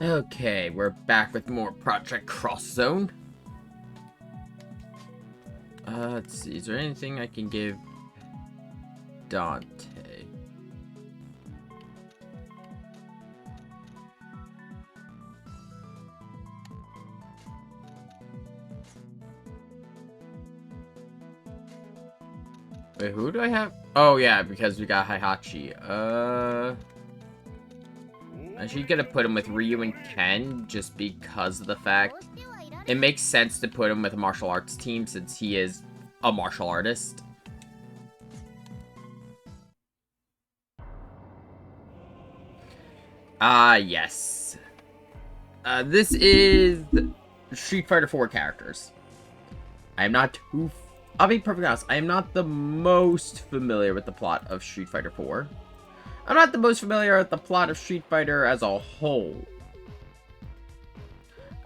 Okay, we're back with more Project Cross Zone. Let's see, is there anything I can give Dante? Wait, who do I have? Oh yeah, because we got Heihachi. I'm actually gonna put him with Ryu and Ken just because of the fact it makes sense to put him with a martial arts team since he is a martial artist. Yes. This is Street Fighter 4 characters. I am not too... I'll be perfectly honest, I am not the most familiar with the plot of Street Fighter 4. I'm not the most familiar with the plot of Street Fighter as a whole.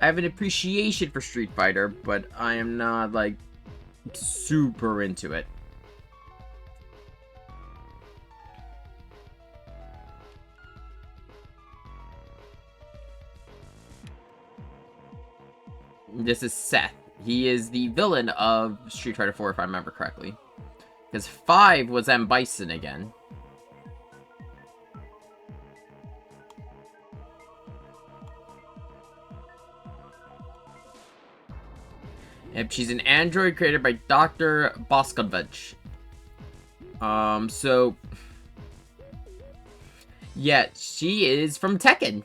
I have an appreciation for Street Fighter, but I am not, like, super into it. This is Seth. He is the villain of Street Fighter 4, if I remember correctly. Because 5 was M. Bison again. Yep, she's an android created by Dr. Boscovich. So... yeah, she is from Tekken.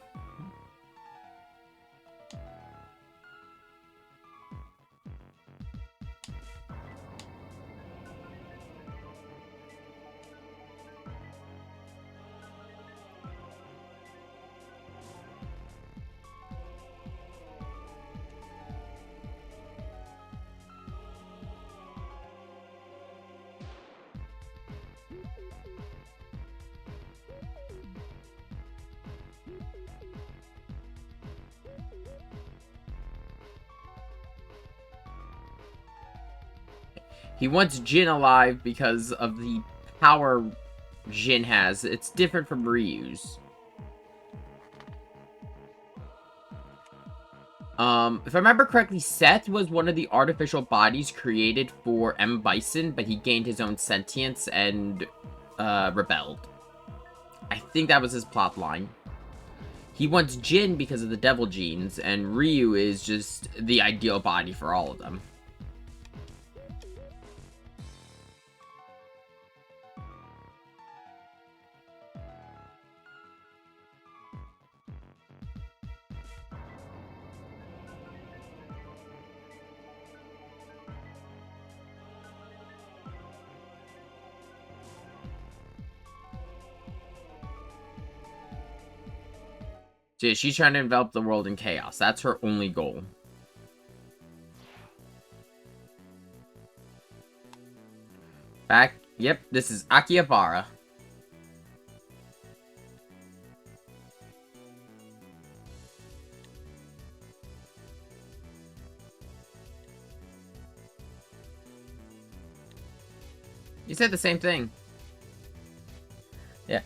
He wants Jin alive because of the power Jin has. It's different from Ryu's. If I remember correctly, Seth was one of the artificial bodies created for M. Bison, but he gained his own sentience and rebelled. I think that was his plot line. He wants Jin because of the devil genes, and Ryu is just the ideal body for all of them. So yeah, she's trying to envelop the world in chaos. That's her only goal. Back, yep, this is Akihabara. You said the same thing. Yeah.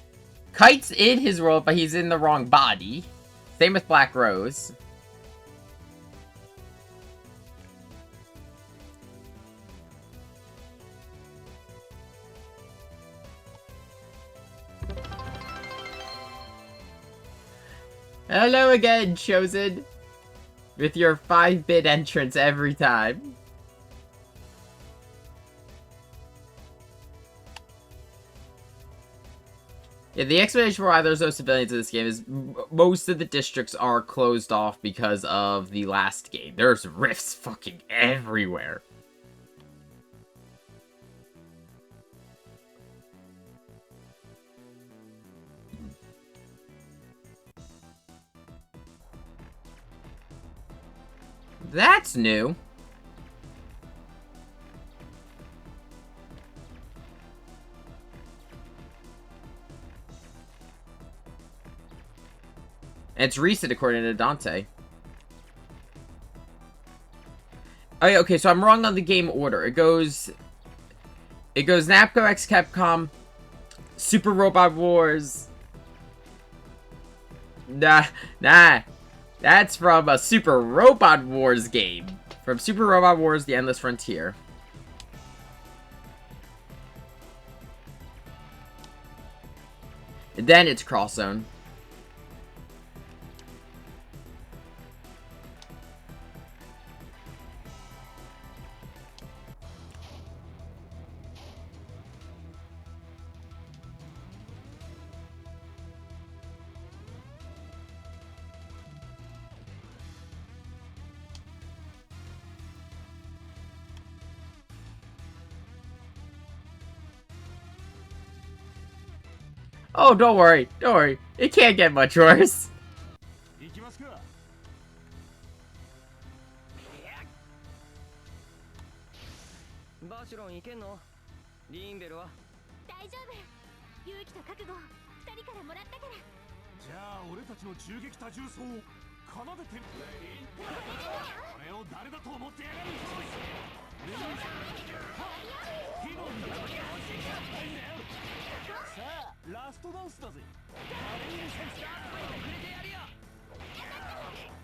Kite's in his world, but he's in the wrong body. Same with Black Rose. Hello again, Chosen. With your 5-bit entrance every time. Yeah, the explanation for why there's no civilians in this game is most of the districts are closed off because of the last game. There's rifts fucking everywhere. That's new. And it's recent according to Dante. Oh yeah, okay, so I'm wrong on the game order. It goes Namco X Capcom, Super Robot Wars. Nah. That's from a Super Robot Wars game. From Super Robot Wars: The Endless Frontier. And then it's Cross Zone. Oh, don't worry. Don't worry. It can't get much worse. 行きますか。バーシュロン行けんの？リーンベルは？大丈夫。勇気と覚悟、二人からもらったから。じゃあ俺たちの銃撃多重奏を奏でて。俺を誰だと思ってやがる。さあラストダンスだぜ。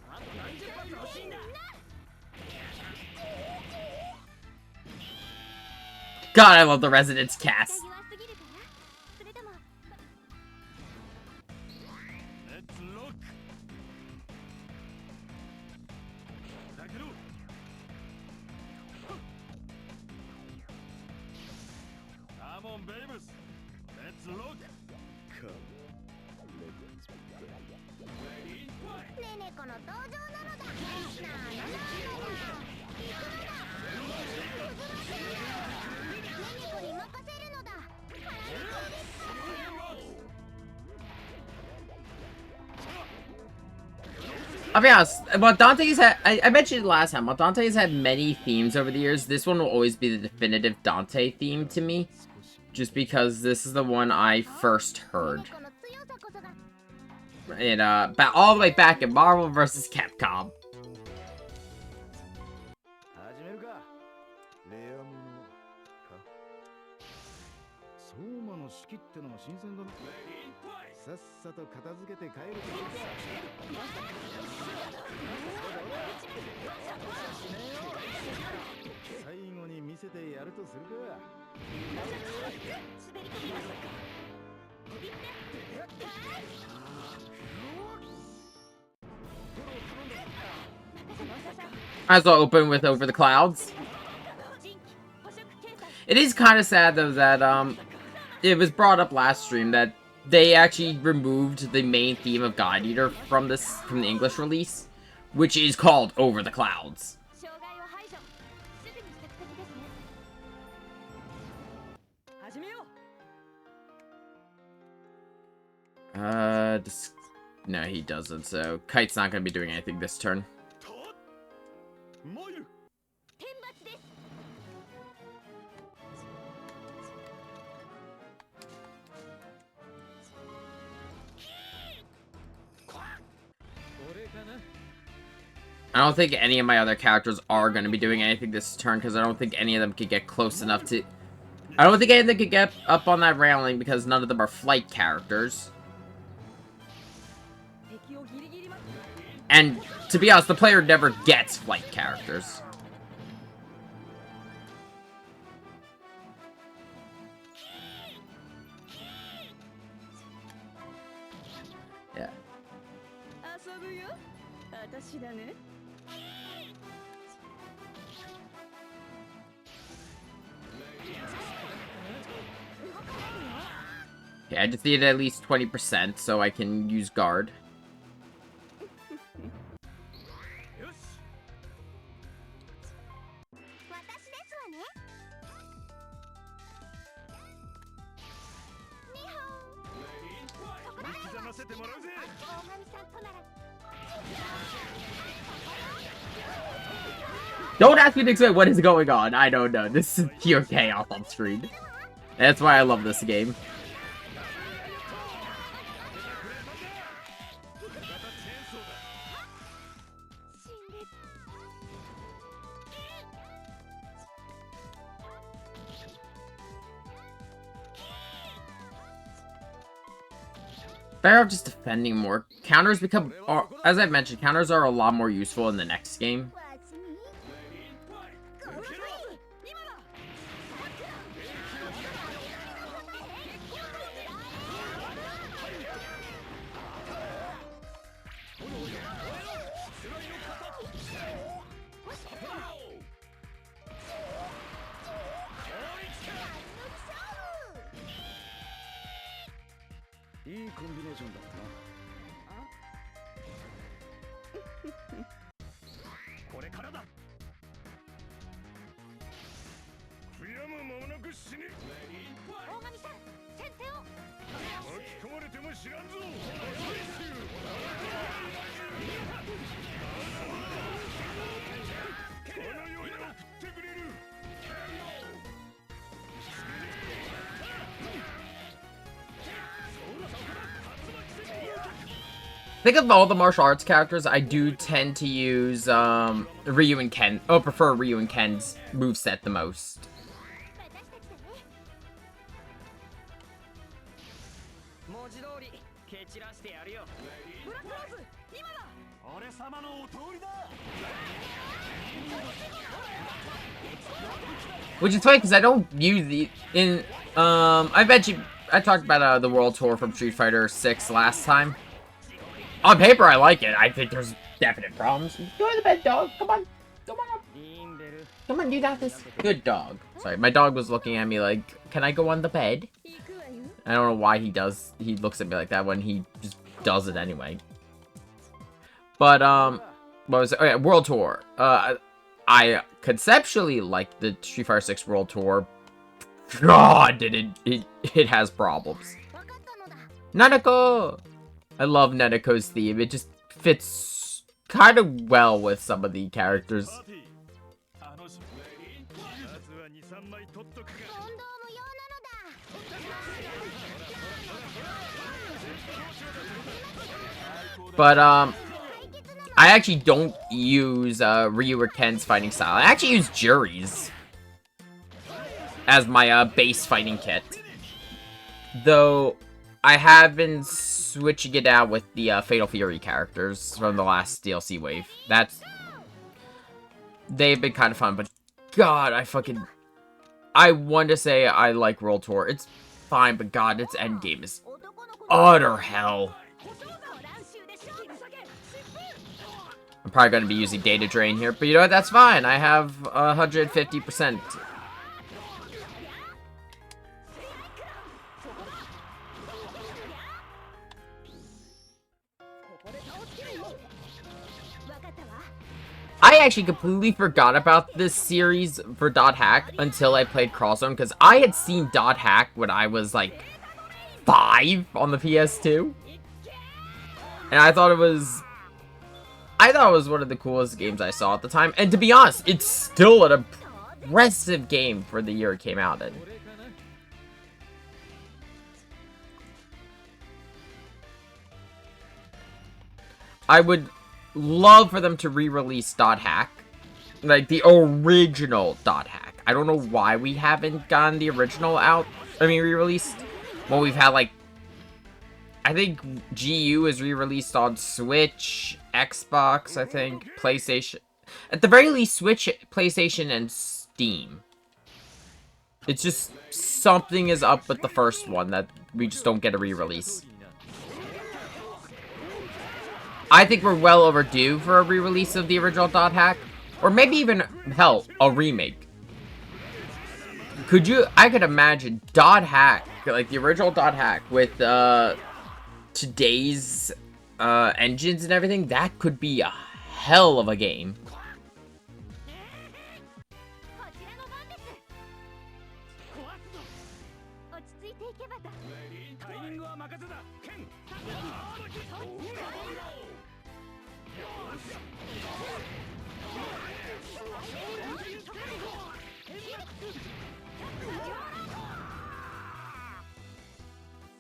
あと何十発欲しいんだ。 God, I love the Resonance cast. 弱すぎるからそれとも Let's look. だけど Come on, babies. Let's look. Ready? ねねこの登場なのだ。なあなあなあ行くのだ。ねねこに任せるのだ。腹の中です。 I'll be honest, while Dante's had, I mentioned it last time, while Dante's had many themes over the years, this one will always be the definitive Dante theme to me. Just because this is the one I first heard. この強さこそが In, all the way back in Marvel vs. Capcom. 始めるか。レアものか。相馬の式ってのは新鮮だな。さっさと片付けて帰るといいか。最後に見せてやるとするか。 滑り込みましたか。ビッタ Might as well open with Over the Clouds. It is kind of sad, though, that, it was brought up last stream that they actually removed the main theme of God Eater from the English release, which is called Over the Clouds. 障害を排除。すぐに支度的ですね。始めよう。 No, he doesn't, so Kite's not going to be doing anything this turn. もゆ。 天罰です。 俺かな。 I don't think any of my other characters are going to be doing anything this turn, because I don't think any of them could get close enough to... I don't think any of them could get up on that railing, because none of them are flight characters. 敵をギリギリまで。 And, to be honest, the player never gets flight characters. Yeah. 遊ぶよ。私だね。 Okay, I just need at least 20%, so I can use guard. よし。私ですわね。ニホー。引きざませてもらうぜ。 大神さんとなら。 Don't ask me to explain what is going on. I don't know. This is pure chaos on screen. That's why I love this game. Better off just defending more counters become, as I've mentioned, counters are a lot more useful in the next game. わしにごめん今だ いいコンビネーションだったなこれからだ悔やむ間もなく死ね大神さん先手を巻き込まれても知らんぞこの世に送ってくれる I think of all the martial arts characters, I do tend to use Ryu and Ken. Oh, prefer Ryu and Ken's moveset the most. 私たちだね文字通り蹴散らしてやるよ。ブラックローズ今だ 俺様のお通りだ Which is funny because I don't use the I bet you I talked about the world tour from Street Fighter 6 last time. On paper, I like it. I think there's definite problems. Go to the bed, dog. Come on. Come on up. リンベル Come on, you got this. Good dog. Sorry, my dog was looking at me like, can I go on the bed? 行くわよ I don't know why he looks at me like that when he just does it anyway. But, what was it? Oh yeah, World Tour. I conceptually like the Street Fighter 6 World Tour. God, did it has problems. 分かったのだ Nanako! I love Nanako's theme. It just fits kind of well with some of the characters. パーティー楽しみやつは2、3枚取っとくか問答無用なのだ But, I actually don't use, Ryu or Ken's fighting style. I actually use Juri's as my, base fighting kit. Though, I have been switching it out with the, Fatal Fury characters from the last DLC wave. They've been kind of fun, but God, I want to say I like World Tour. It's fine, but God, its endgame is 男の子 utter hell. 小僧が乱衆でしょ急げ疾風 I'm probably going to be using Data Drain here, but you know what? That's fine. I have 150%. I actually completely forgot about this series for Dot Hack until I played Crawl Zone, because I had seen Dot Hack when I was like 5 on the PS2. And I thought it was one of the coolest games I saw at the time. And to be honest, it's still an impressive game for the year it came out in. I would love for them to re-release Dot Hack. Like, the original Dot Hack. I don't know why we haven't gotten the original out. I mean, re-released. Well, we've had, like... I think GU is re-released on Switch, Xbox, I think, PlayStation. At the very least, Switch, PlayStation, and Steam. It's just something is up with the first one that we just don't get a re-release. I think we're well overdue for a re-release of the original Dot Hack. Or maybe even, hell, a remake. I could imagine Dot Hack, like the original Dot Hack with, today's, engines and everything. That could be a hell of a game. こちらの番です落ち着いていけばだタイミングは任せだケン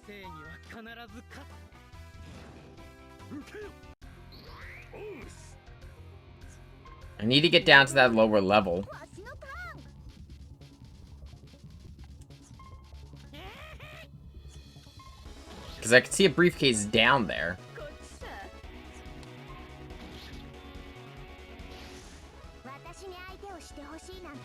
正義は必ず勝つ。 I need to get down to that lower level. わしのターン Because I can see a briefcase down there. こっちさ私に相手をしてほしいなんて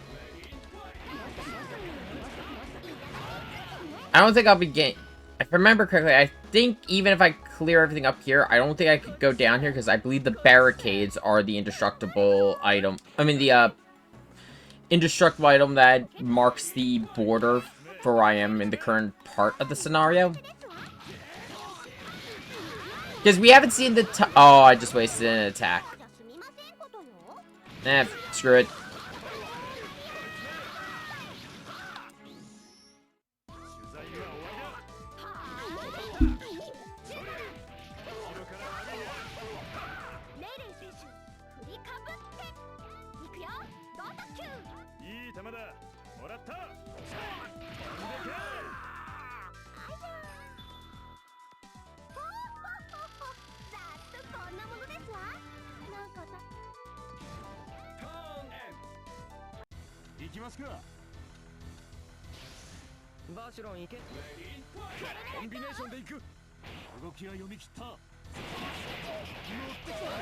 I don't think I'll be getting... If I remember correctly, I think even if I clear everything up here, I don't think I could go down here because I believe the barricades are the indestructible item. I mean, the indestructible item that marks the border for where I am in the current part of the scenario. Because we haven't seen the oh, I just wasted an attack. Screw it.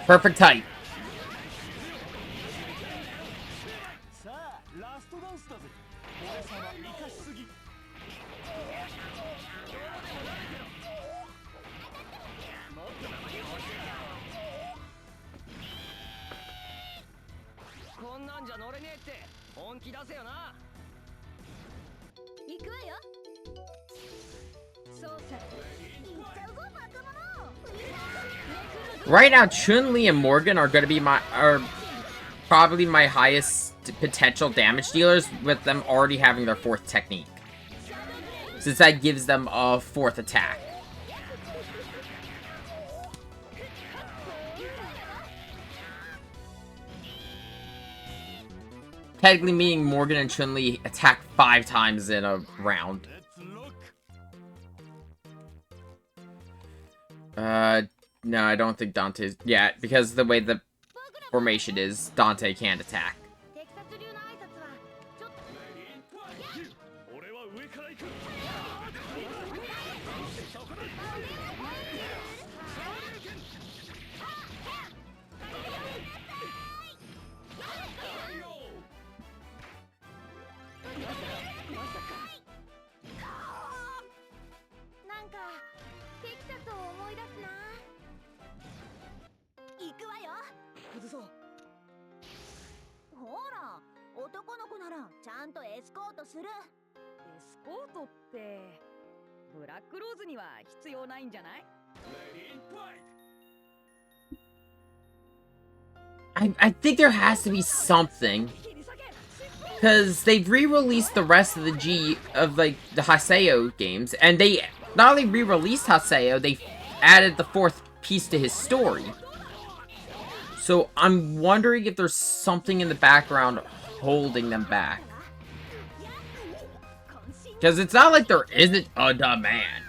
Perfect height. Right now, Chun-Li and Morgan are gonna be probably my highest potential damage dealers, with them already having their 4th technique, since that gives them a 4th attack. Technically meaning Morgan and Chun-Li attack 5 times in a round. No, I don't think Dante's... Yeah, because the way the formation is, Dante can't attack. I think there has to be something, because they've re-released the rest of the the Haseo games, and they not only re-released Haseo, they added the 4th piece to his story. So I'm wondering if there's something in the background holding them back, because it's not like there isn't a demand.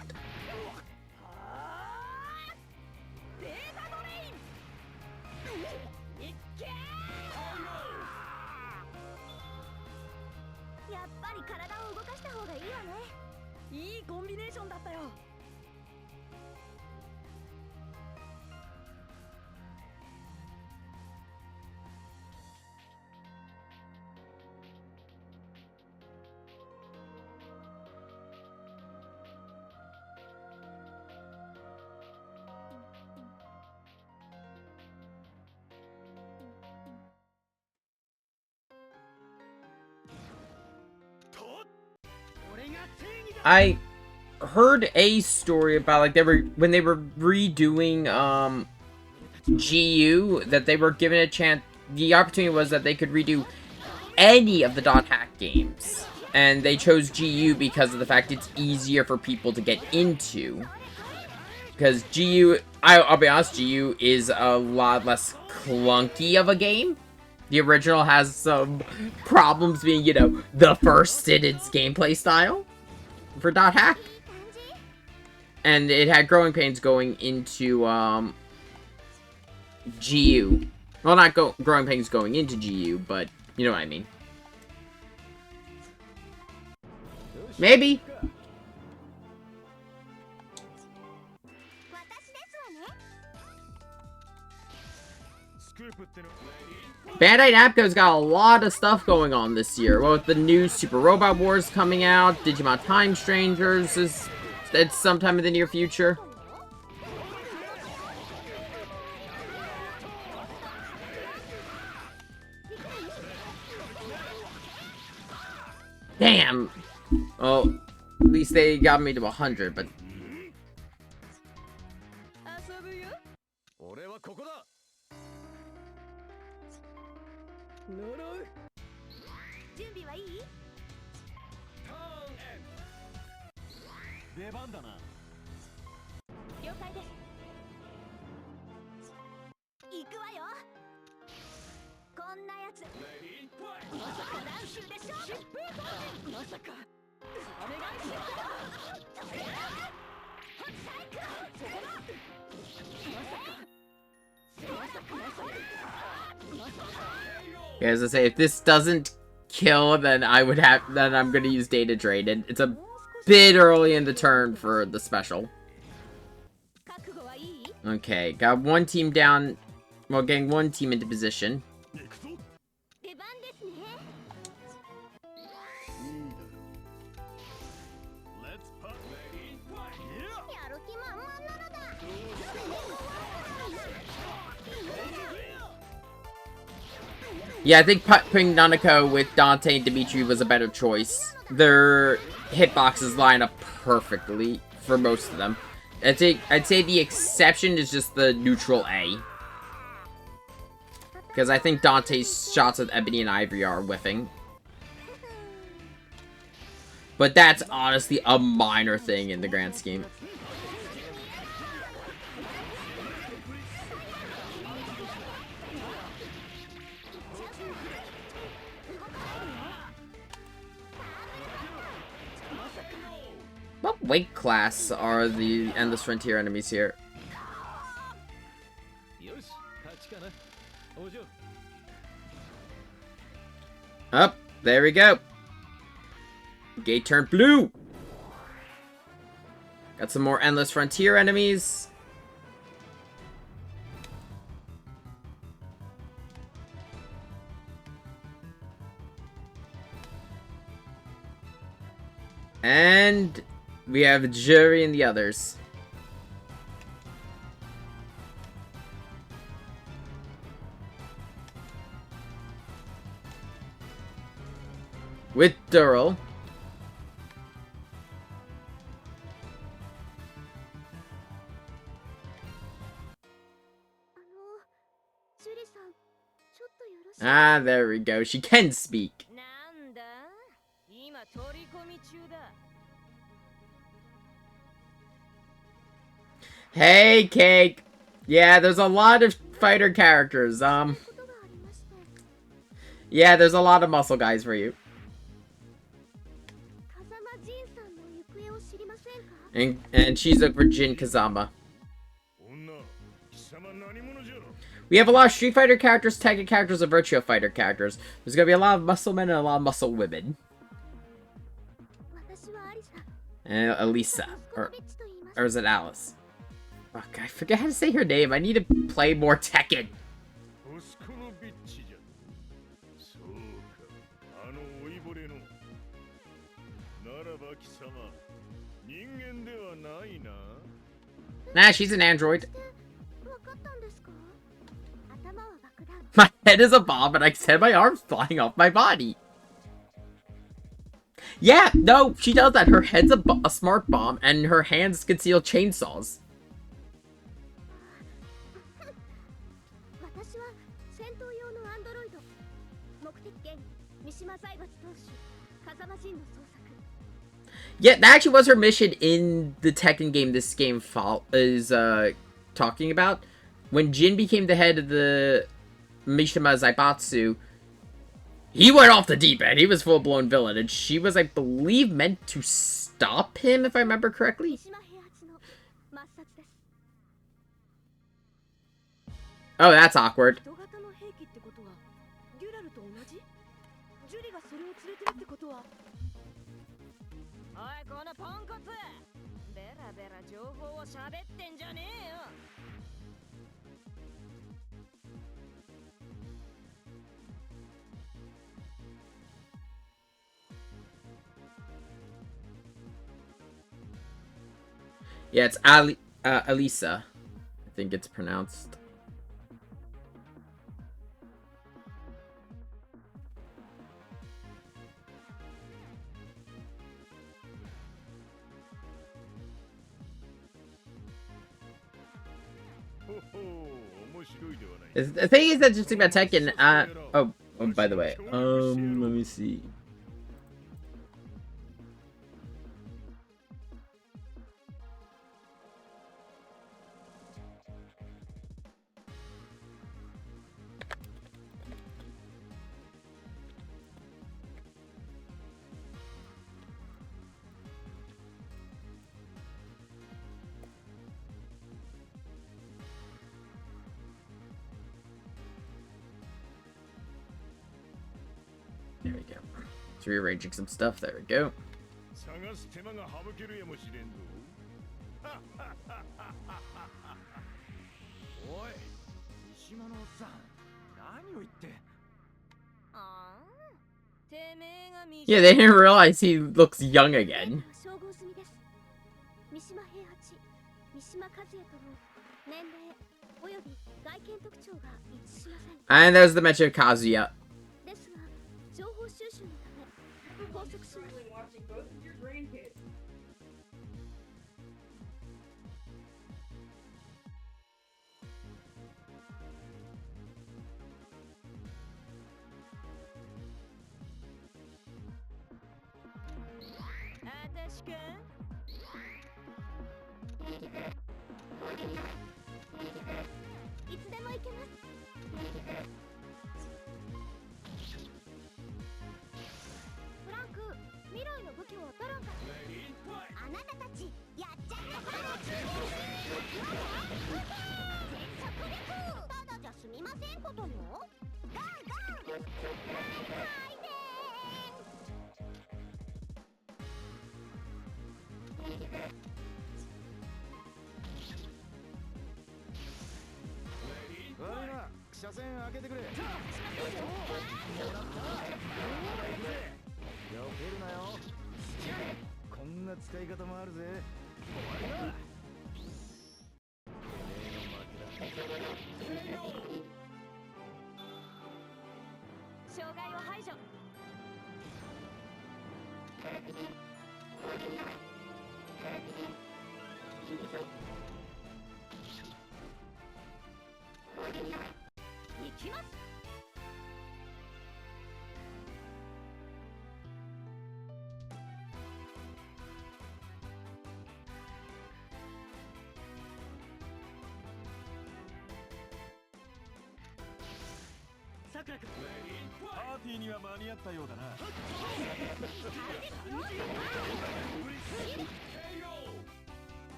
I heard a story about, like, when they were redoing GU, that they were given a chance. The opportunity was that they could redo any of the Dot Hack games, and they chose GU because of the fact it's easier for people to get into. Because GU, I'll be honest, GU is a lot less clunky of a game. The original has some problems being, you know, the first in its gameplay style for Dot Hack. And it had growing pains going into, GU. Well, not growing pains going into GU, but you know what I mean. Maybe. スクープっての Bandai Namco's got a lot of stuff going on this year. Well, with the new Super Robot Wars coming out, Digimon Time Strangers is it's sometime in the near future. Damn! Well, at least they got me to 100, but 遊ぶよ。俺はここだ。呪う。準備はいい？出番だな。了解です。行くわよ。こんなやつまさか乱数でしょ。まさか。お願いしますよ。yeah, as I say, if this doesn't kill, then I'm gonna use Data Drain. It's a bit early in the turn for the special. 覚悟はいい？ Okay, got one team down. Well, getting one team into position. 行くぞ。出番ですね。Let's put ready. Yeah. やる気満々なのだ。 Yeah, I think putting Nanako with Dante and Dimitri was a better choice. Their hitboxes line up perfectly for most of them. I'd say the exception is just the neutral A. Because I think Dante's shots with Ebony and Ivory are whiffing. But that's honestly a minor thing in the grand scheme. What weight class are the Endless Frontier enemies here? よし、勝ちかな。お嬢。 Up, there we go. Gate turned blue. Got some more Endless Frontier enemies. And we have Jury and the others. With Dural. Ah, there we go. She can speak. なんだ？今取り込み中だ。 Hey, Cake. Yeah, there's a lot of fighter characters. Yeah, there's a lot of muscle guys for you. And she's looking for Jin Kazama. 女、貴様何者じゃ。 We have a lot of Street Fighter characters, Tekken characters, and Virtua Fighter characters. There's gonna be a lot of muscle men and a lot of muscle women. And Elisa. Or is it Alice? Fuck, I forget how to say her name. I need to play more Tekken. 息子のビッチじゃ。そうか、あの老いぼれの。ならば貴様、人間ではないな。 Nah, she's an android. My head is a bomb, and I said my arm's flying off my body. Yeah, no, she does that. Her head's a smart bomb, and her hands conceal chainsaws. Yeah, that actually was her mission in the Tekken game this game is talking about. When Jin became the head of the Mishima Zaibatsu, he went off the deep end. He was full-blown villain, and she was, I believe, meant to stop him, if I remember correctly. Oh, that's awkward. おいこのポンコツベラベラ情報を喋ってんじゃねえよ Yeah, it's Alisa. I think it's pronounced. The thing is that's interesting about Tekken. Oh, by the way, let me see. There we go. It's rearranging some stuff. There we go. Yeah, they didn't realize he looks young again. And there's the mention of Kazuya.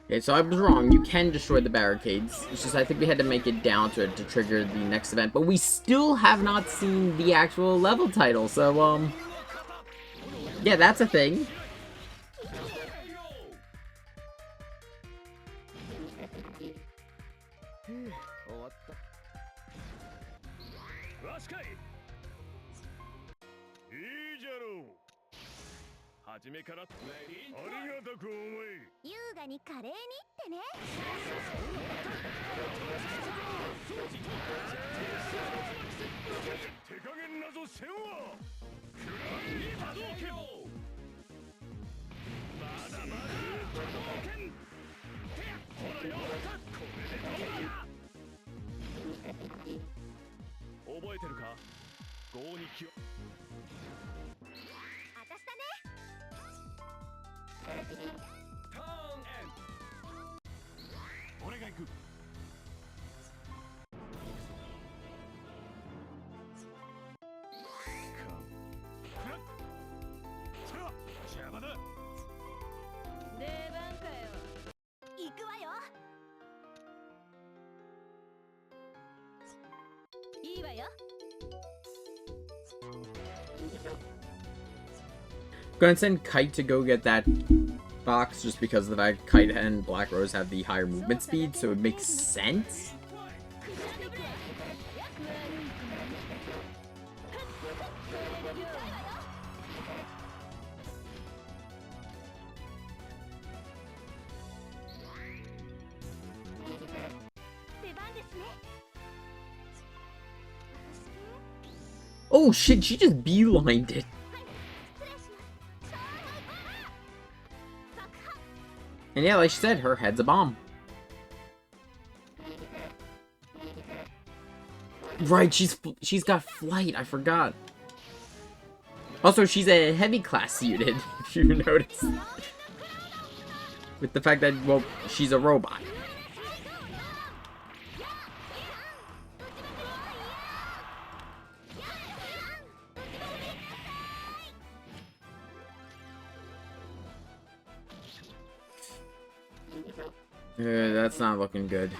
Okay, so I was wrong. You can destroy the barricades. It's just I think we had to make it down to it to trigger the next event. But we still have not seen the actual level title. So, yeah, that's a thing. Gonna send Kite to go get that box just because of the fact Kite and Black Rose have the higher movement speed, so it makes sense. Oh shit, she just beelined it. And yeah, like she said, her head's a bomb. Right, she's got flight, I forgot. Also, she's a heavy class unit, if you notice. With the fact that, well, she's a robot. That's not looking good.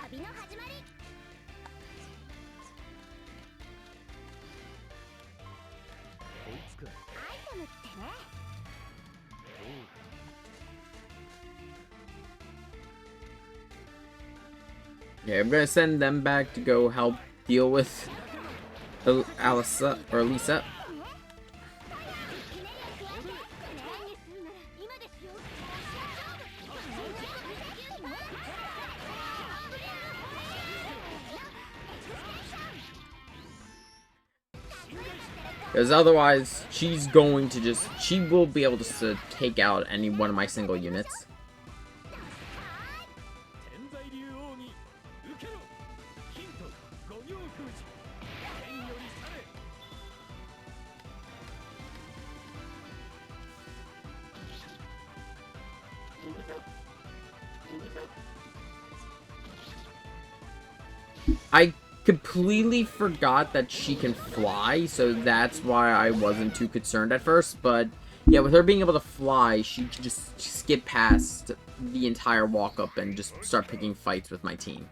Yeah, I'm gonna send them back to go help deal with Alisa or Lisa. Because otherwise, she's going to just... She will be able to take out any one of my single units. I completely forgot that she can fly, so that's why I wasn't too concerned at first, but yeah, with her being able to fly, she can just skip past the entire walk-up and just start picking fights with my team.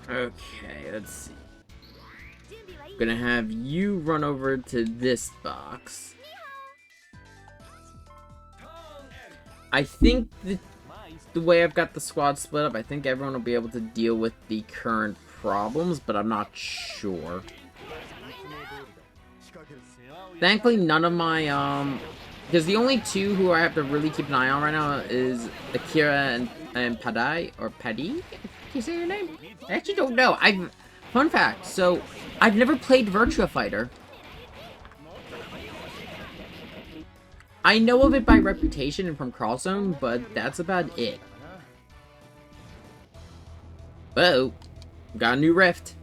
Okay, let's see. I'm gonna have you run over to this box. I think the way I've got the squad split up, I think everyone will be able to deal with the current problems, but I'm not sure. Thankfully, none of my, because the only two who I have to really keep an eye on right now is Akira and Padai, or Paddy? Can you say your name? I actually don't know. Fun fact, so, I've never played Virtua Fighter. I know of it by reputation and from Crawlzone, but that's about it. Whoa. Got a new rift.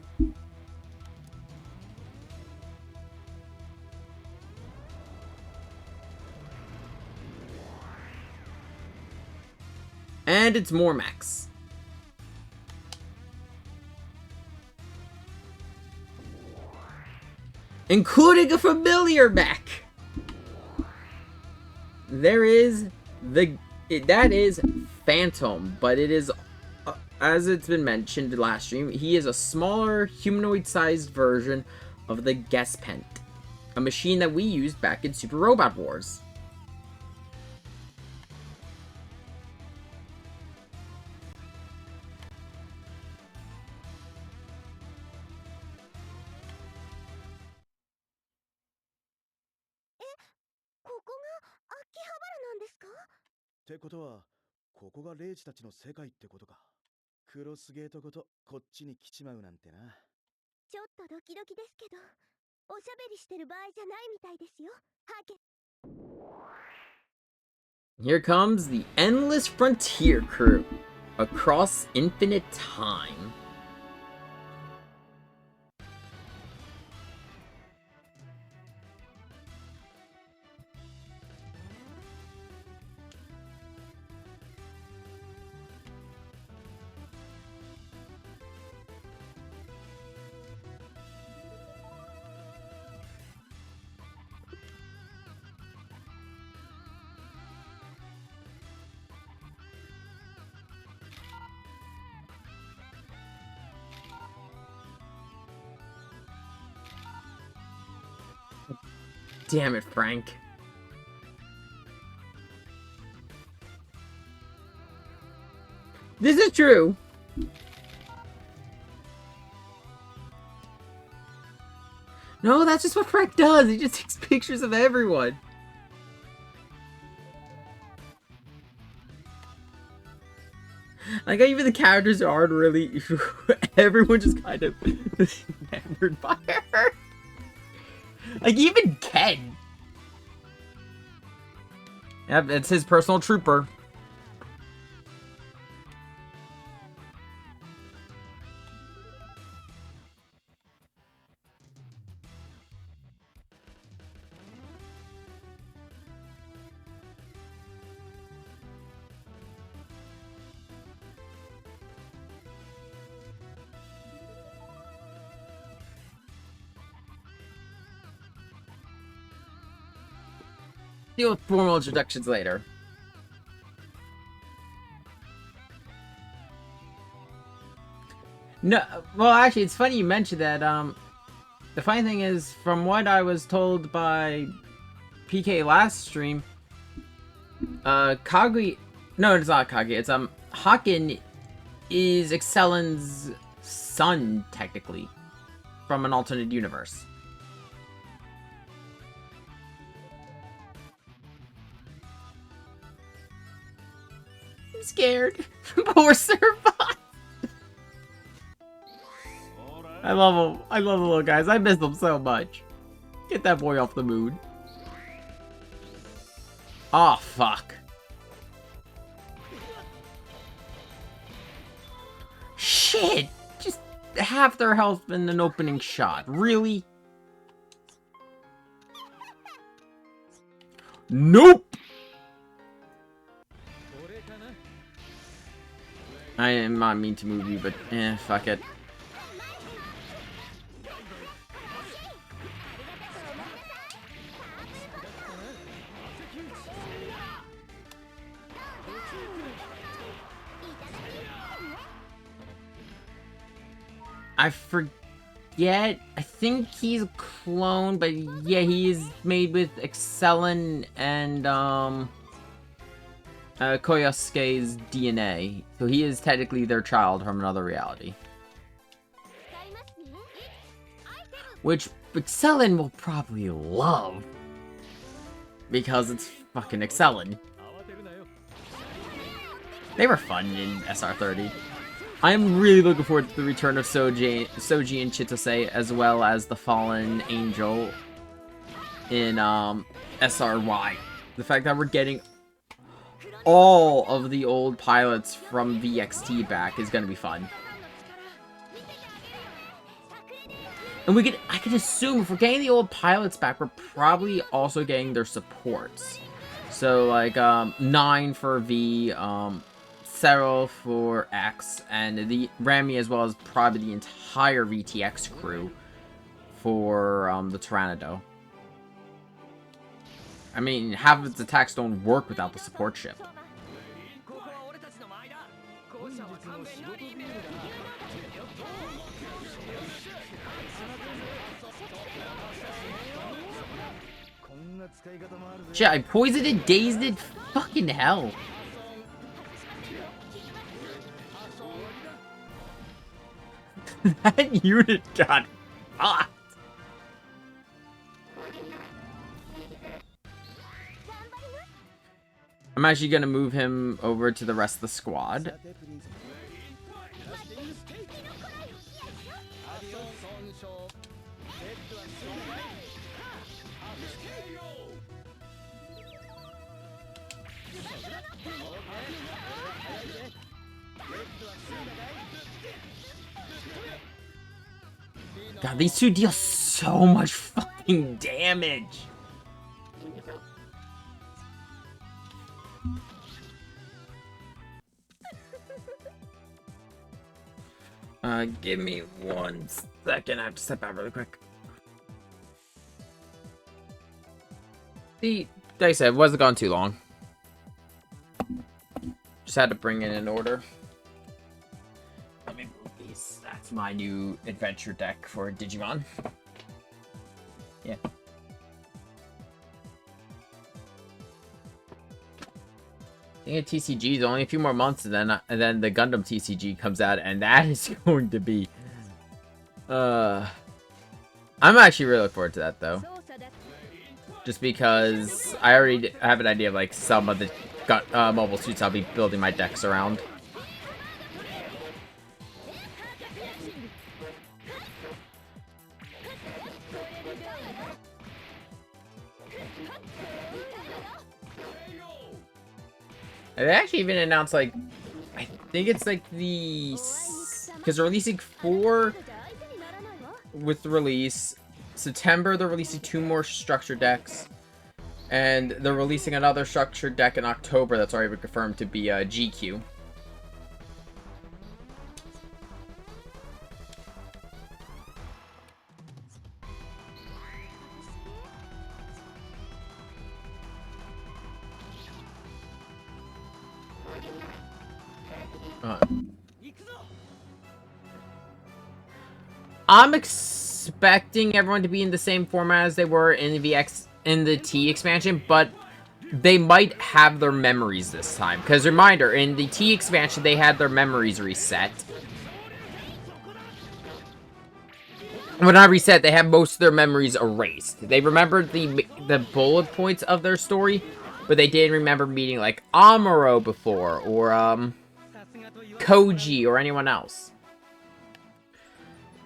And it's more mechs. Including a familiar mech! That is Phantom, but it is, as it's been mentioned last stream, he is a smaller, humanoid-sized version of the Gespent, a machine that we used back in Super Robot Wars. Here comes the Endless Frontier crew across infinite time. damn it, Frank. This is true. No, that's just what Frank does. He just takes pictures of everyone. Like, even the characters aren't really... Everyone just kind of enamored by her. Like, even Ken. Yep, it's his personal trooper. Deal with formal introductions later. No, well, actually, it's funny you mentioned that. The funny thing is, from what I was told by PK last stream, Kaguya... No, it's not Kaguya. It's, Haken is Excellen's son, technically, from an alternate universe. I'm scared. Poor Servant. I love him. I love the little guys. I miss them so much. Get that boy off the moon. Oh, fuck. Shit! Just half their health in an opening shot. Really? Nope! I am not mean to move you, but fuck it. I forget. I think he's a clone, but yeah, he is made with Excellent and Koyosuke's DNA. So he is technically their child from another reality. Which Excellent will probably love. Because it's fucking Excellent. They were fun in SR30. I am really looking forward to the return of Soji and Chitose, as well as the Fallen Angel in SRY. The fact that we're getting all of the old pilots from VXT back is going to be fun. And I could assume if we're getting the old pilots back, we're probably also getting their supports. So like 9 for V, Cero for X, and the Rami, as well as probably the entire VTX crew for the Pteranado. I mean, half of its attacks don't work without the support ship. Shit, I poisoned it, dazed it, fucking hell. That unit got fucked. I'm actually gonna move him over to the rest of the squad. God, these two deal so much fucking damage. Give me 1 second. I have to step out really quick. Like I said, it wasn't gone too long. Just had to bring it in order. Let me move these. That's my new adventure deck for Digimon. Yeah. I think a TCG is only a few more months, and then the Gundam TCG comes out, and that is going to be. I'm actually really looking forward to that though, just because I already have an idea of like some of the mobile suits I'll be building my decks around. And they actually even announced, like, I think it's like because they're releasing 4 with the release. September, they're releasing 2 more structured decks. And they're releasing another structured deck in October that's already been confirmed to be GQ. I'm expecting everyone to be in the same format as they were in the T expansion, but they might have their memories this time. Because reminder, in the T expansion, they had their memories reset. When I reset, they have most of their memories erased. They remembered the bullet points of their story, but they didn't remember meeting like Amuro before, or Koji, or anyone else.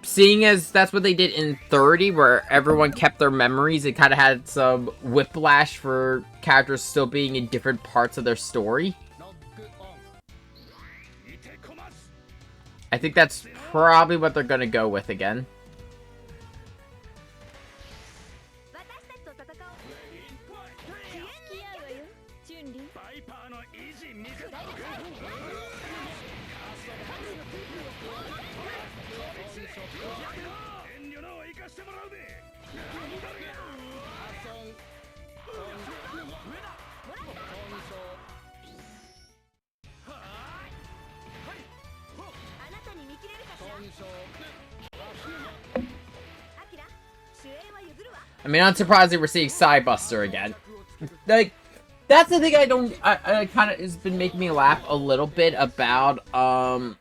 Seeing as that's what they did in 30, where everyone kept their memories, it kind of had some whiplash for characters still being in different parts of their story. I think that's probably what they're gonna go with again. I mean, unsurprisingly, we're seeing Psybuster again. Like, that's the thing I kind of has been making me laugh a little bit about, some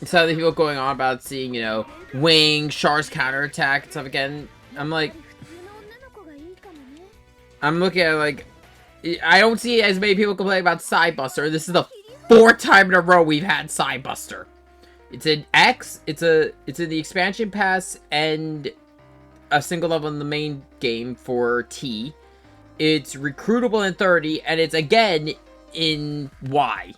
of the people going on about seeing, you know, Wing, Char's counterattack and stuff again. I'm like, I'm looking at it like, I don't see as many people complain about Psybuster. This is the 4th time in a row we've had Psybuster. It's in X, it's in the expansion pass, and a single level in the main game for T. It's recruitable in 30, and it's again in Y.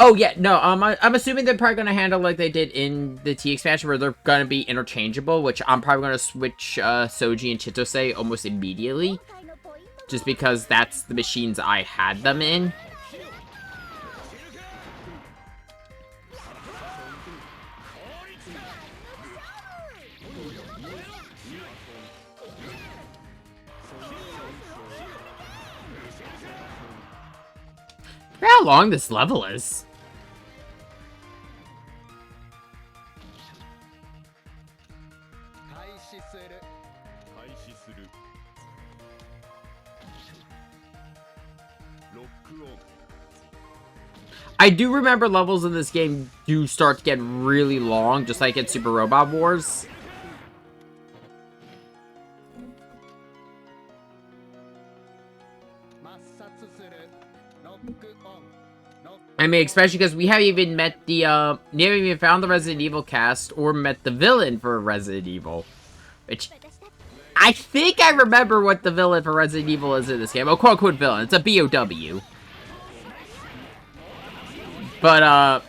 Oh yeah, no, I'm assuming they're probably gonna handle like they did in the T expansion, where they're gonna be interchangeable, which I'm probably gonna switch Soji and Chitose almost immediately, just because that's the machines I had them in. I forget how long this level is. I do remember levels in this game do start to get really long, just like in Super Robot Wars. I mean, especially because we haven't even met we haven't even found the Resident Evil cast or met the villain for Resident Evil. Which, I think I remember what the villain for Resident Evil is in this game. Oh, quote-unquote villain. It's a BOW. But,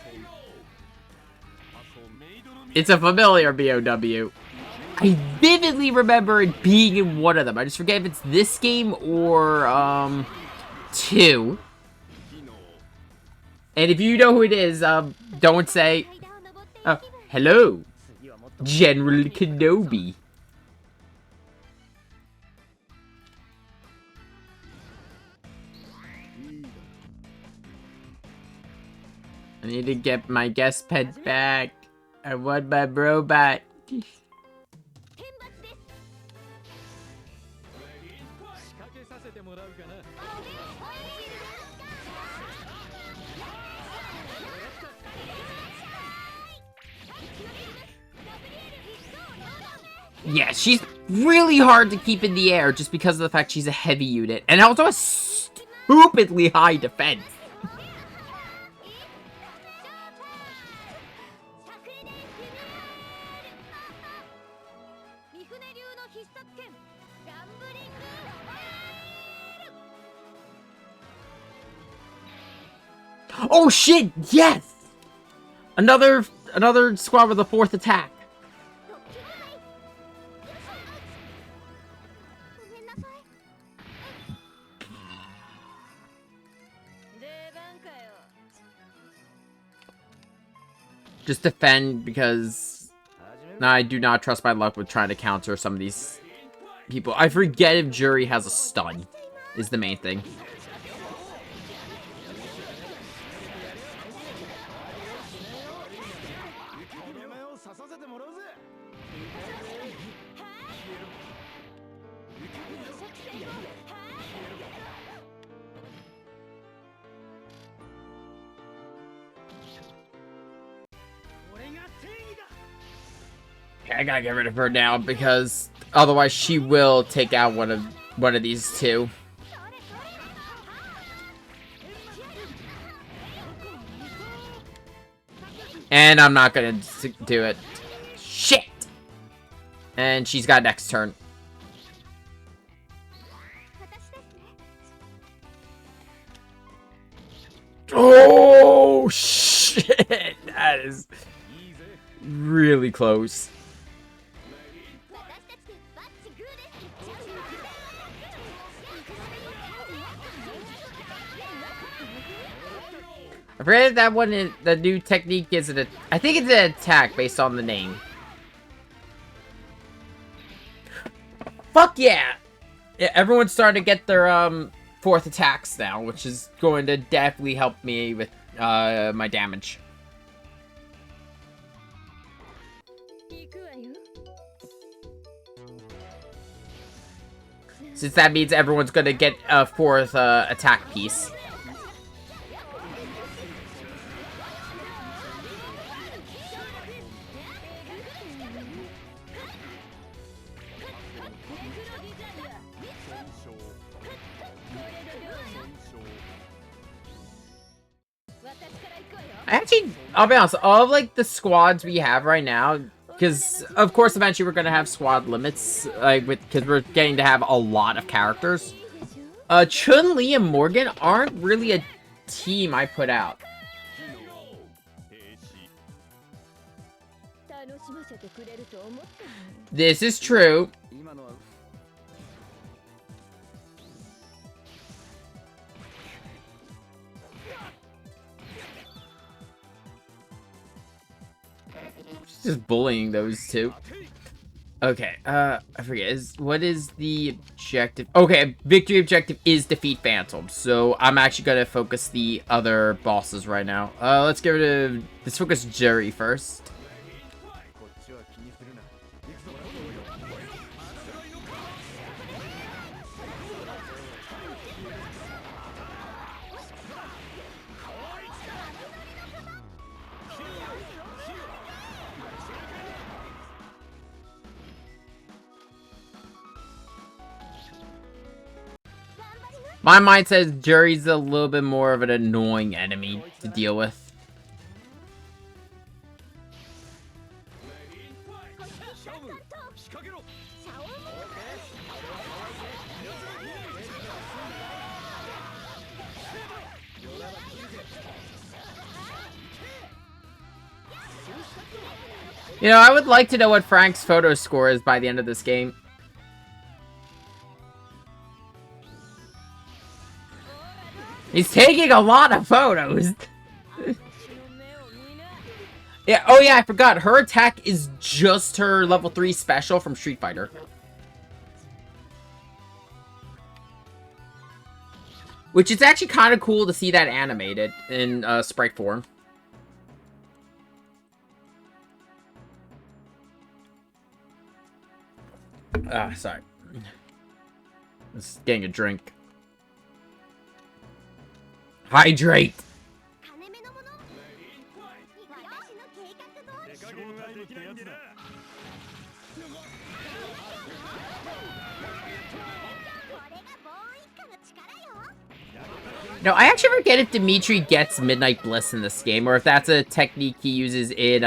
it's a familiar BOW. I vividly remember it being in one of them. I just forget if it's this game or, 2. And if you know who it is, don't say, oh, hello, General Kenobi. I need to get my guest pet back. I want my robot. Yeah, she's really hard to keep in the air just because of the fact she's a heavy unit. And also a stupidly high defense. Oh shit, yes! Another squad with a 4th attack. Just defend because I do not trust my luck with trying to counter some of these people. I forget if Juri has a stun, is the main thing. I gotta get rid of her now because otherwise she will take out one of these two. And I'm not gonna do it. Shit! And she's got next turn. Oh shit! That is really close. I forget that one. The new technique is I think it's an attack based on the name. Fuck yeah! Yeah, everyone's starting to get their 4th attacks now, which is going to definitely help me with my damage. Since that means everyone's gonna get a 4th attack piece. Actually, I'll be honest, all of, like, the squads we have right now, because, of course, eventually we're gonna have squad limits, like, because we're getting to have a lot of characters. Chun-Li and Morgan aren't really a team I put out. This is true. Just bullying those two. Okay, I forget. What is the objective? Okay, victory objective is defeat Phantom. So I'm actually gonna focus the other bosses right now. Let's focus Juri first. My mind says Juri's a little bit more of an annoying enemy to deal with. You know, I would like to know what Frank's photo score is by the end of this game. He's taking a lot of photos. Yeah, oh yeah, I forgot. Her attack is just her level 3 special from Street Fighter. Which is actually kind of cool to see that animated in sprite form. Sorry. Just getting a drink. Hydrate! No, I actually forget if Dimitri gets Midnight Bliss in this game, or if that's a technique he uses in,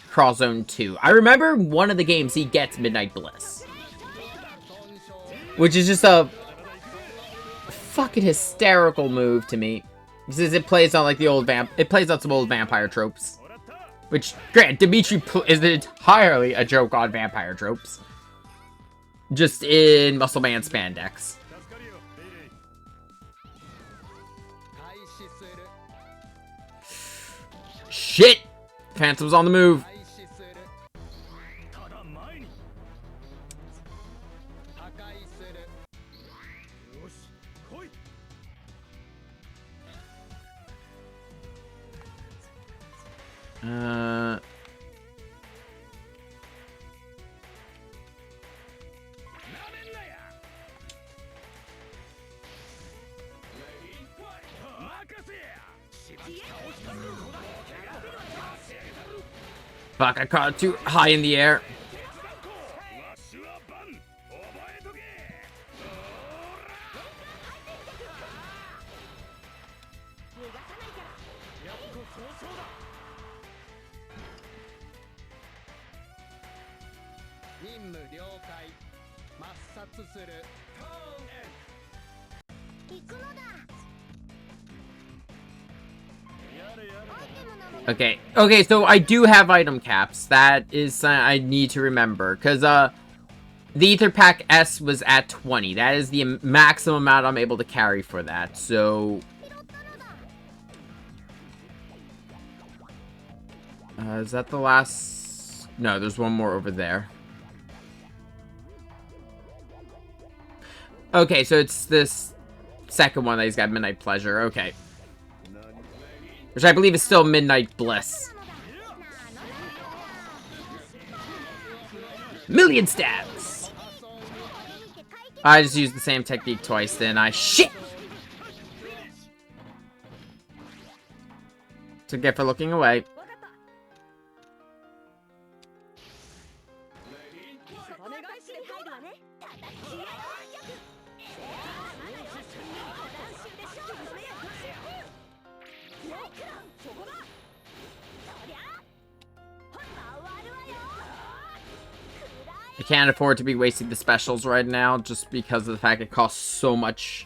Crawl Zone 2. I remember one of the games he gets Midnight Bliss. Which is just a fucking hysterical move to me. Because it plays on, like, it plays on some old vampire tropes. Which, granted, Dimitri is entirely a joke on vampire tropes. Just in Muscle Man spandex. Shit! Phantom's on the move. Fuck, I caught it too high in the air. Okay, so I do have item caps. That is something I need to remember. Because, the Ether Pack S was at 20. That is the maximum amount I'm able to carry for that. So... is that the last... No, there's one more over there. Okay, so it's this second one that he's got Midnight Pleasure. Okay. Which I believe is still Midnight Bliss. Million stabs! I just used the same technique twice, then I shit! To get for looking away. I can't afford to be wasting the specials right now, just because of the fact it costs so much.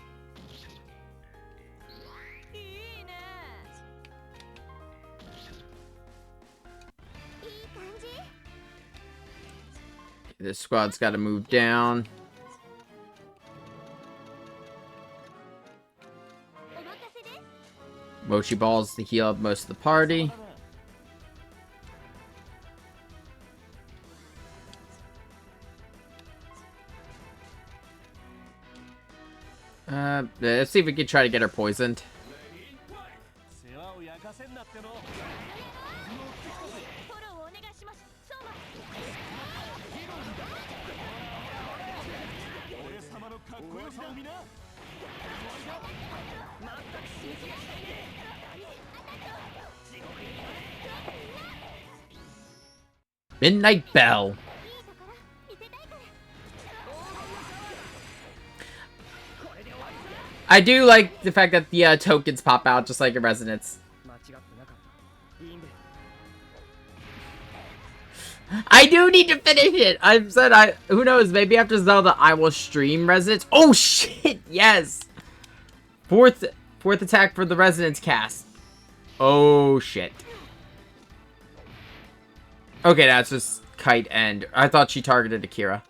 This squad's got to move down. Mochi Balls to heal up most of the party. Let's see if we can try to get her poisoned. Midnight Bell. I do like the fact that the tokens pop out just like in Resonance. I do need to finish it. I've said who knows, maybe after Zelda I will stream Resonance. Oh shit, yes. Fourth attack for the Resonance cast. Oh shit. Okay, that's just Kite and I thought she targeted Akira.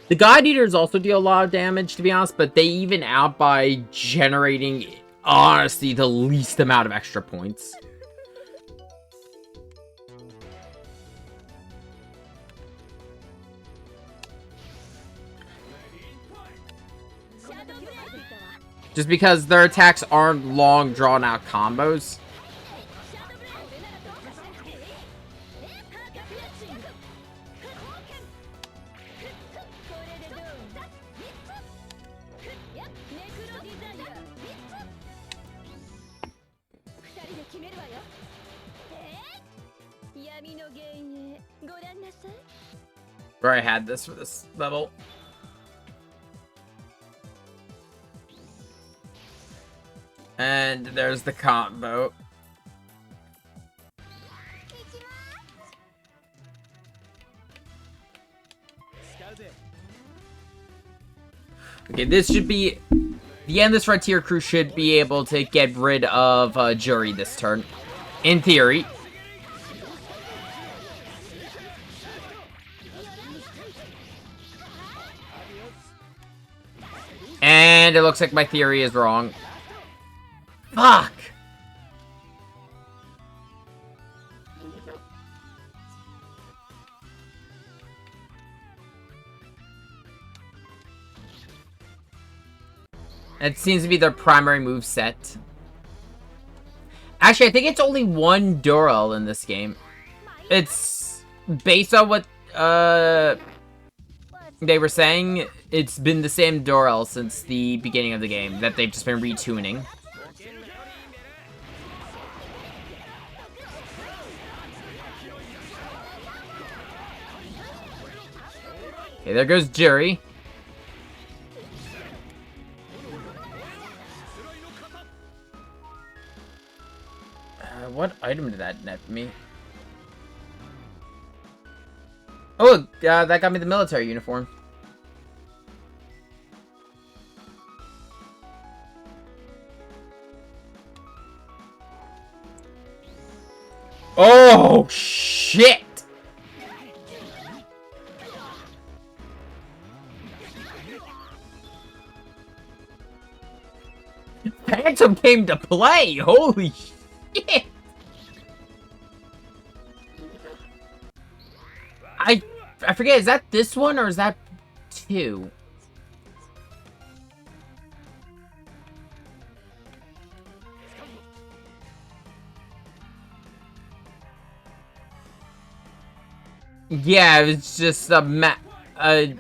The God Eaters also deal a lot of damage, to be honest, but they even out by generating, honestly, the least amount of extra points. Just because their attacks aren't long, drawn-out combos. シャドウブレイドならどうかしらパーカークラッチング貢献これでどうだやっネクロディザイア二人で決めるわよ闇の幻影ご覧なさい Where I had this for this level. And there's the combo. Okay, this should be... The Endless Frontier crew should be able to get rid of Jury this turn. In theory. And it looks like my theory is wrong. Fuck! It seems to be their primary move set. Actually, I think it's only one Dural in this game. It's based on what they were saying. It's been the same Dural since the beginning of the game that they've just been retuning. Okay, there goes Jury. What item did that net me? Oh, that got me the military uniform. Oh, shit! Phantom came to play! Holy shit! I forget, is that this one or is that 2? Yeah, it was just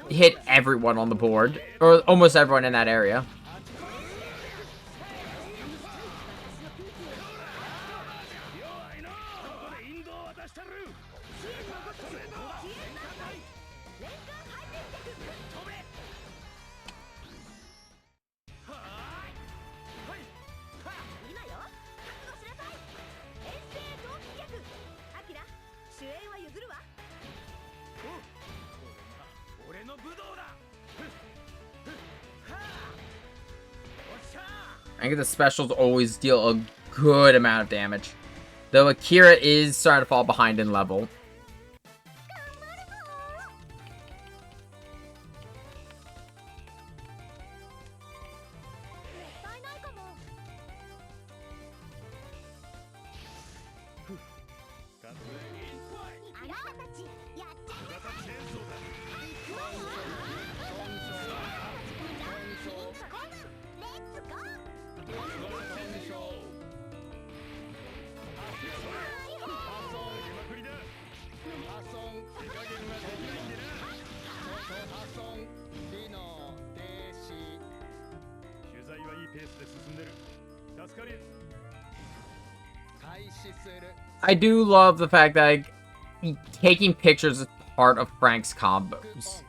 hit everyone on the board. Or almost everyone in that area. I think the specials always deal a good amount of damage. Though Akira is starting to fall behind in level. I do love the fact that taking pictures is part of Frank's combos.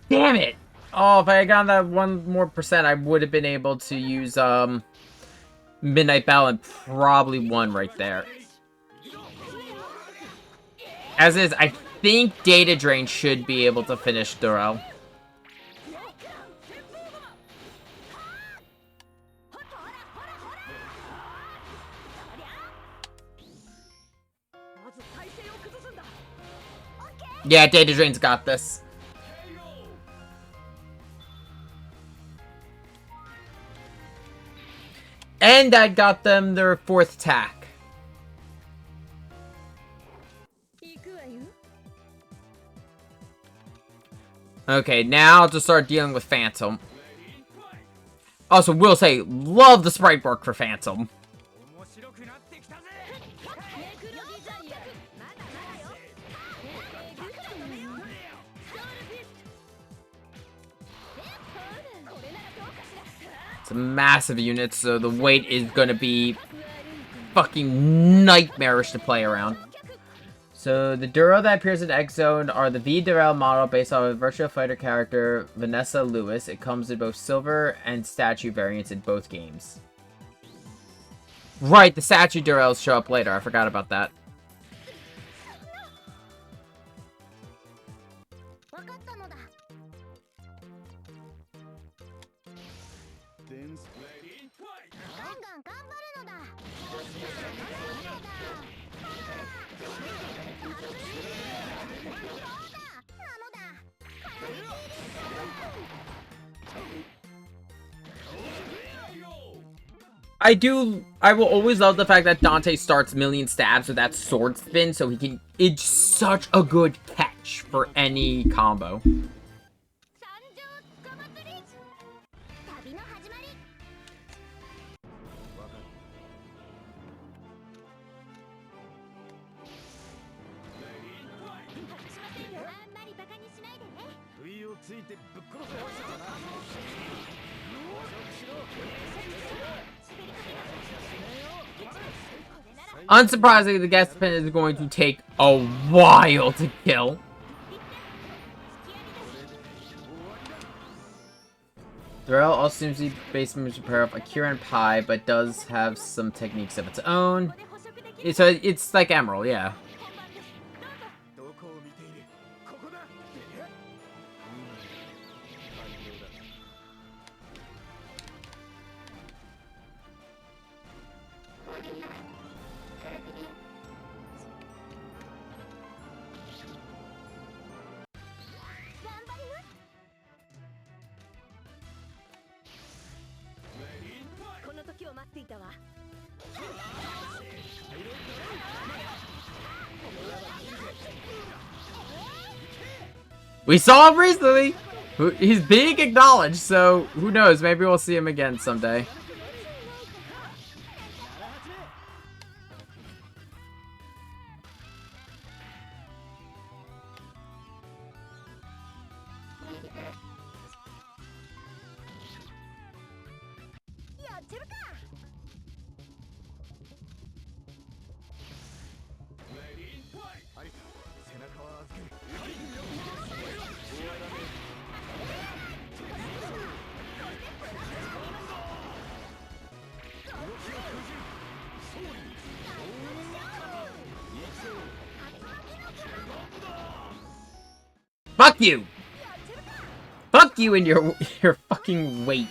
Damn it! Oh, if I had gotten that 1 more percent, I would have been able to use Midnight Bell and probably won right there. As is, I think Data Drain should be able to finish Durell. Yeah, Data Drain's got this. And I got them their 4th attack. Okay, now to start dealing with Phantom. Also, will say, love the sprite work for Phantom. It's a massive unit, so the weight is gonna be fucking nightmarish to play around. So the Duro that appears in X Zone are the V Durell model based on a Virtua Fighter character, Vanessa Lewis. It comes in both silver and statue variants in both games. Right, the statue Durells show up later. I forgot about that. I will always love the fact that Dante starts million stabs with that sword spin, so he can, it's such a good catch for any combo. Unsurprisingly, the guest pin is going to take a while to kill. Durell also seems to be based on a pair of Akira and Pi, but does have some techniques of its own. So it's like Emerald, yeah. We saw him recently! He's being acknowledged, so who knows, maybe we'll see him again someday. Fuck you! Fuck you and your fucking weight.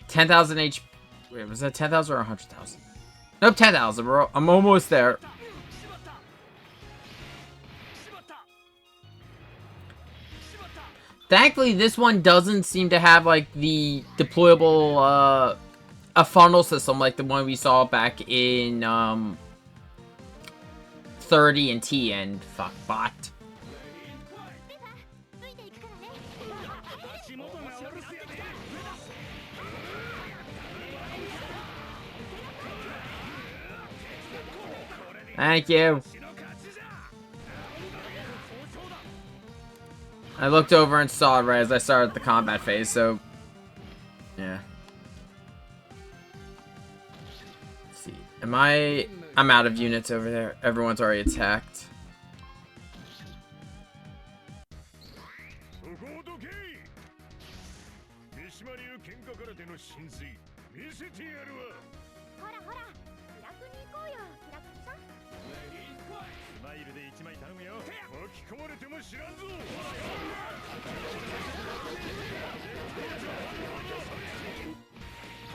$10,000 HP. Wait, was that 10,000 or 100,000? Nope, 10,000. I'm almost there. Thankfully, this one doesn't seem to have, like, the deployable, a funnel system like the one we saw back in, 30 and T and fuck, bot. Thank you. I looked over and saw it right as I started the combat phase, so... yeah. Let's see. I'm out of units over there. Everyone's already attacked. 手の真髄見せてやるわ。ほらほら、気楽に行こうよ、気楽にさ。スマイルで1枚頼むよ。巻き込まれても知らんぞ。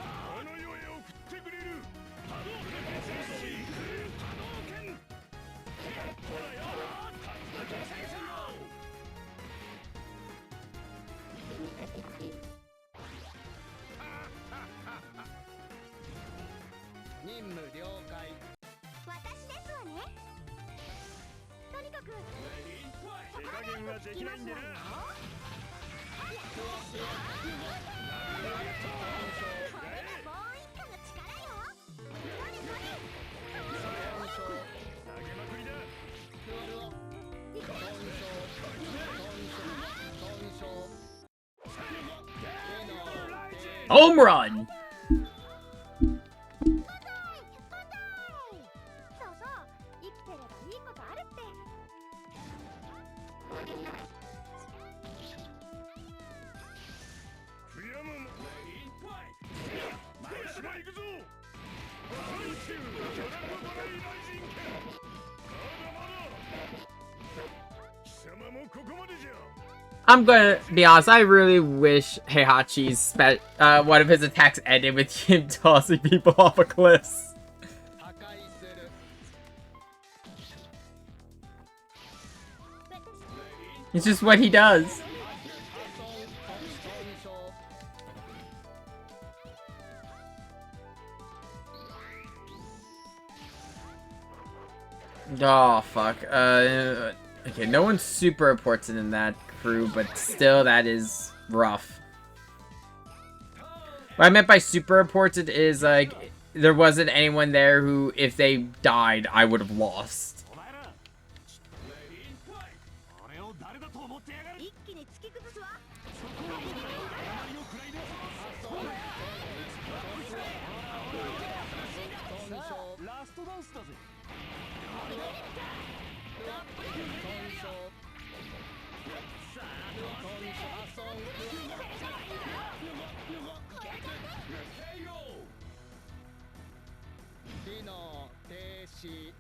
あの世へ送ってくれる。波動拳。ほらよ。任務了解。私ですわね。とにかく手加減はできないんでな。これがボーン一家の力よ。それそれ。投げまくりだ。Home run! そうそう、生きてればいいことあるって。悔やむもよしば行くぞ。最終巨大ドライライジング。まだまだ貴様もここまでじゃ。 I'm gonna be honest, I really wish Heihachi's one of his attacks ended with him tossing people off of cliffs. 破壊する。It's just what he does. Oh, fuck. Okay, no one's super important in that crew, but still, that is rough. What I meant by super important is, like, there wasn't anyone there who, if they died, I would have lost. 一気に突き崩すわ。ラストダンスだぜ。機能停止。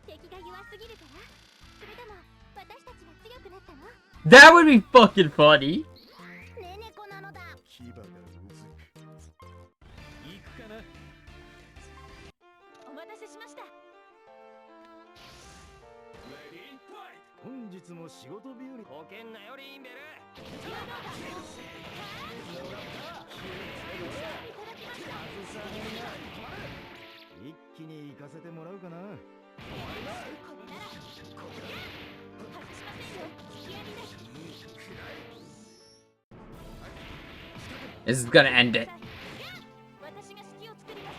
敵が弱すぎるから。それとも私たちが強くなったの？ That would be fucking funny. ねねこなのだ。牙がうずく。行くかな。お待たせしました。本日も仕事日和。保険なよりインベル。一気に行かせてもらうかな。これなら外しませんよ。引き網です。 This is gonna end it. 私が隙を作ります。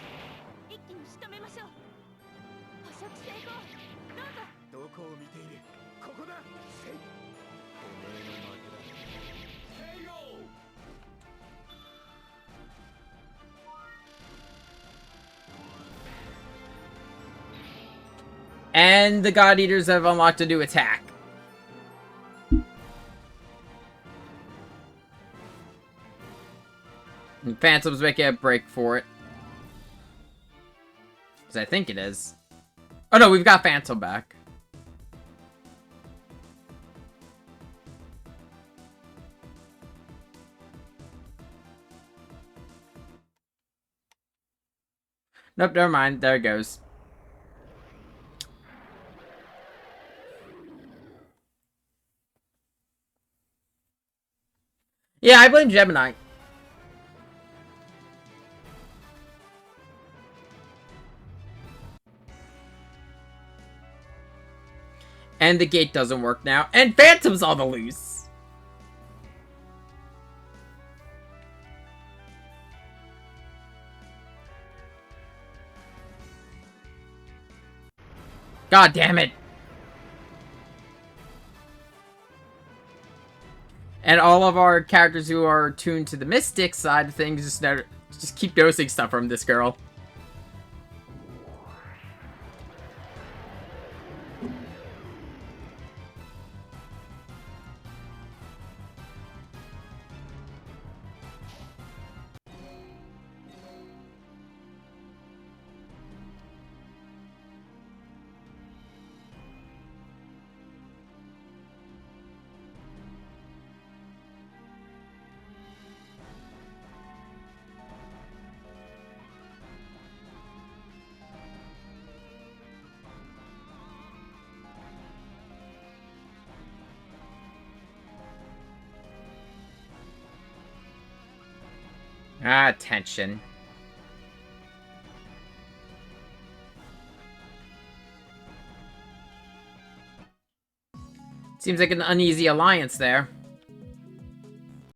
一気に仕留めましょう。捕食成功。どうぞ。どこを見ている。ここだ。せい。お前の負けだ。せいよ。 And the God Eaters have unlocked a new attack. And Phantom's making a break for it. Because I think it is. Oh no, we've got Phantom back. Nope, never mind. There it goes. Yeah, I blame Gemini. And the gate doesn't work now. And Phantom's on the loose. God damn it. And all of our characters who are tuned to the mystic side of things just keep dosing stuff from this girl. Ah, tension. Seems like an uneasy alliance there.